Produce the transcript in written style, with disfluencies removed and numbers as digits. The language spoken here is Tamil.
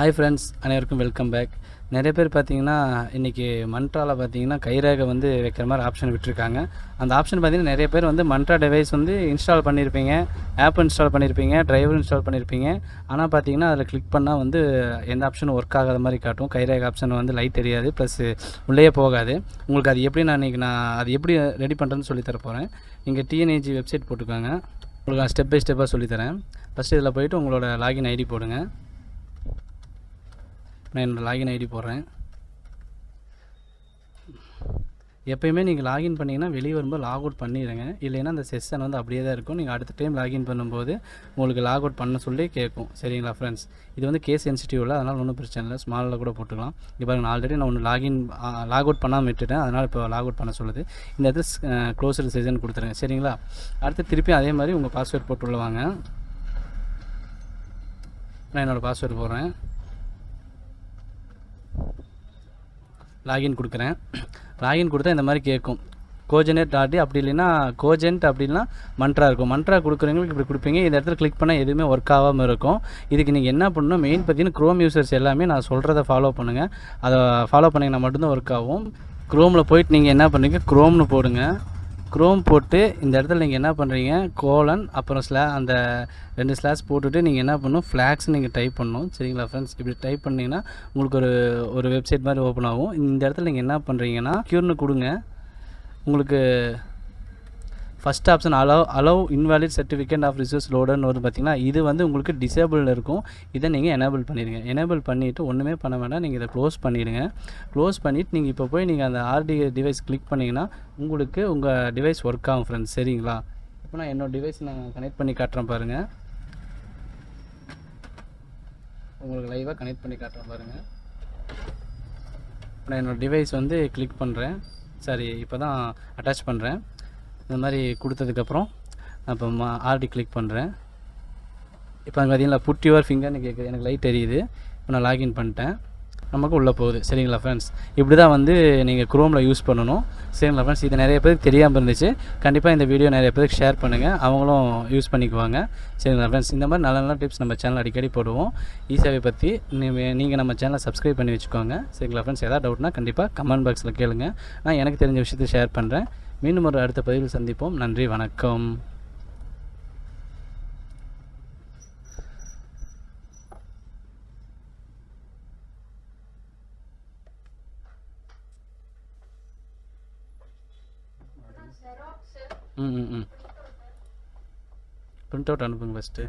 ஹாய் ஃப்ரெண்ட்ஸ், அனைவருக்கும் வெல்கம் பேக். நிறைய பேர் பார்த்தீங்கன்னா இன்றைக்கி மந்த்ராவில் பார்த்தீங்கன்னா கைரேகை வந்து வைக்கிற மாதிரி ஆப்ஷன் விட்டுருக்காங்க. அந்த ஆப்ஷன் பார்த்தீங்கன்னா நிறைய பேர் வந்து மந்த்ரா டிவைஸ் வந்து இன்ஸ்டால் பண்ணியிருப்பீங்க, ஆப் இன்ஸ்டால் பண்ணியிருப்பீங்க, டிரைவர் இன்ஸ்டால் பண்ணியிருப்பீங்க. ஆனால் பார்த்தீங்கன்னா அதில் கிளிக் பண்ணால் வந்து எந்த ஆப்ஷனும் ஒர்க் ஆகாத மாதிரி காட்டும். கைரேகை ஆப்ஷன் வந்து லைட் தெரியாது, ப்ளஸ் உள்ளே போகாது. உங்களுக்கு அது எப்படி நான் அது எப்படி ரெடி பண்ணுறேன்னு சொல்லித்தர போகிறேன். நீங்கள் டிஎன்ஏஜி வெப்சைட் போட்டுக்காங்க. உங்களுக்கு நான் ஸ்டெப் பை ஸ்டெப்பாக சொல்லித்தரேன். ஃபஸ்ட்டு இதில் போய்ட்டு உங்களோட லாகின் ஐடி போடுங்க. நான் என்னோடய லாகின் ஐடி போடுறேன். எப்போயுமே நீங்கள் லாகின் பண்ணிங்கன்னா வெளியே வரும்போது லாக் அவுட் பண்ணிடுங்க. இல்லைன்னா அந்த செஷன் வந்து அப்படியே தான் இருக்கும். நீங்கள் அடுத்த டைம் லாகின் பண்ணும்போது உங்களுக்கு லாக் அவுட் பண்ண சொல்லி கேட்கும். சரிங்களா ஃப்ரெண்ட்ஸ்? இது வந்து கேஸ் சென்சிட்டிவ் இல்லை, அதனால் ஒன்றும் பிரச்சனை இல்லை. ஸ்மாலில் கூட போட்டுக்கலாம். இப்போ பாருங்கள், நான் ஆல்ரெடி நான் லாக் அவுட் பண்ணாமல் விட்டுட்டேன். அதனால் இப்போ லாக் அவுட் பண்ண சொல்லுது. இந்த இடத்துல க்ளோஸ்டு செஷன் கொடுத்துருங்க. சரிங்களா? அடுத்து திருப்பி அதே மாதிரி உங்கள் பாஸ்வேர்ட் போட்டு உள்ள வாங்க. நான் என்னோடய பாஸ்வேர்டு போடுறேன். லாகின் கொடுக்குறேன். லாகின் கொடுத்தா இந்த மாதிரி கேட்கும். கோஜெனேட் ஆர்டி அப்படி இல்லைன்னா கோஜென்ட் அப்படின்னா மந்த்ரா இருக்கும். மந்த்ரா கொடுக்குறவங்களுக்கு இப்படி கொடுப்பீங்க. இந்த இடத்துல கிளிக் பண்ணால் எதுவுமே ஒர்க் ஆகாமல் இருக்கும். இதுக்கு நீங்கள் என்ன பண்ணணும், மெயின் பார்த்தீங்கன்னா க்ரோம் யூசர்ஸ் எல்லாமே நான் சொல்கிறத ஃபாலோ பண்ணுங்கள். அதை ஃபாலோ பண்ணிங்கன்னா மட்டும்தான் ஒர்க் ஆகும். க்ரோமில் போயிட்டு நீங்கள் என்ன பண்ணுறீங்க, க்ரோம்னு போடுங்க. க்ரோம் போட்டு இந்த இடத்துல நீங்கள் என்ன பண்ணுறீங்க, கோலன் அப்புறம் அந்த 2 ஸ்லாஷ் போட்டுட்டு நீங்கள் என்ன பண்ணணும், ஃப்ளாக்ஸ் நீங்கள் டைப் பண்ணணும். சரிங்களா ஃப்ரெண்ட்ஸ்? இப்படி டைப் பண்ணிங்கன்னா உங்களுக்கு ஒரு வெப்சைட் மாதிரி ஓப்பன் ஆகும். இந்த இடத்துல நீங்கள் என்ன பண்ணுறீங்கன்னா க்யூர்னு கொடுங்க. உங்களுக்கு first option allow invalid certificate of resource லோடுன்னு வருது. பார்த்திங்கன்னா இது வந்து உங்களுக்கு டிசேபிள் இருக்கும். இதை நீங்கள் எனேபிள் பண்ணிடுங்க. எனேபிள் பண்ணிவிட்டு ஒன்றுமே பண்ண வேண்டாம், நீங்கள் இதை க்ளோஸ் பண்ணிவிடுங்க. க்ளோஸ் பண்ணிவிட்டு நீங்கள் இப்போ போய் நீங்கள் அந்த ஆர்டி டிவைஸ் கிளிக் பண்ணிங்கன்னா உங்களுக்கு உங்கள் டிவைஸ் ஒர்க் ஆகும் ஃப்ரெண்ட்ஸ். சரிங்களா? இப்போ நான் என்னோடய டிவைஸ் நான் கனெக்ட் பண்ணி காட்டுறேன் பாருங்கள். உங்களுக்கு லைவாக கனெக்ட் பண்ணி காட்டுறேன் பாருங்கள். நான் என்னோடய டிவைஸ் வந்து கிளிக் பண்ணுறேன். சரி, இப்போ தான் அட்டாச் பண்ணுறேன். இந்த மாதிரி கொடுத்ததுக்கப்புறம் நான் இப்போ ஆர்டி கிளிக் பண்ணுறேன். இப்போ அங்கே பார்த்தீங்களா, புட் யுவர் ஃபிங்கர்னு கேட்குது. எனக்கு லைட் தெரியுது. இப்போ நான் லாகின் பண்ணிட்டேன். நமக்கு உள்ளே போகுது. சரிங்களா ஃப்ரெண்ட்ஸ்? இப்படி தான் வந்து நீங்கள் க்ரோமில் யூஸ் பண்ணணும். சரிங்களா ஃப்ரெண்ட்ஸ்? இது நிறைய பேருக்கு தெரியாமல் இருந்துச்சு. கண்டிப்பாக இந்த வீடியோ நிறைய பேருக்கு ஷேர் பண்ணுங்கள், அவங்களும் யூஸ் பண்ணிக்குவாங்க. சரிங்களா ஃப்ரெண்ட்ஸ்? இந்த மாதிரி நல்ல நல்ல டிப்ஸ் நம்ம சேனல் அடிக்கடி போடுவோம். ஈஸியாவை பற்றி நீங்கள் நம்ம சேனலை சப்ஸ்கிரைப் பண்ணி வச்சுக்கோங்க. சரிங்களா ஃப்ரெண்ட்ஸ்? எதாவது டவுட்னா கண்டிப்பாக கமெண்ட் பாக்ஸில் கேளுங்க. நான் எனக்கு தெரிஞ்ச விஷயத்தை ஷேர் பண்ணுறேன். மீண்டும் ஒரு அடுத்த பதிவில் சந்திப்போம். நன்றி, வணக்கம். பிரிண்ட் அவுட் அனுப்புங்க ஃபஸ்ட்டு.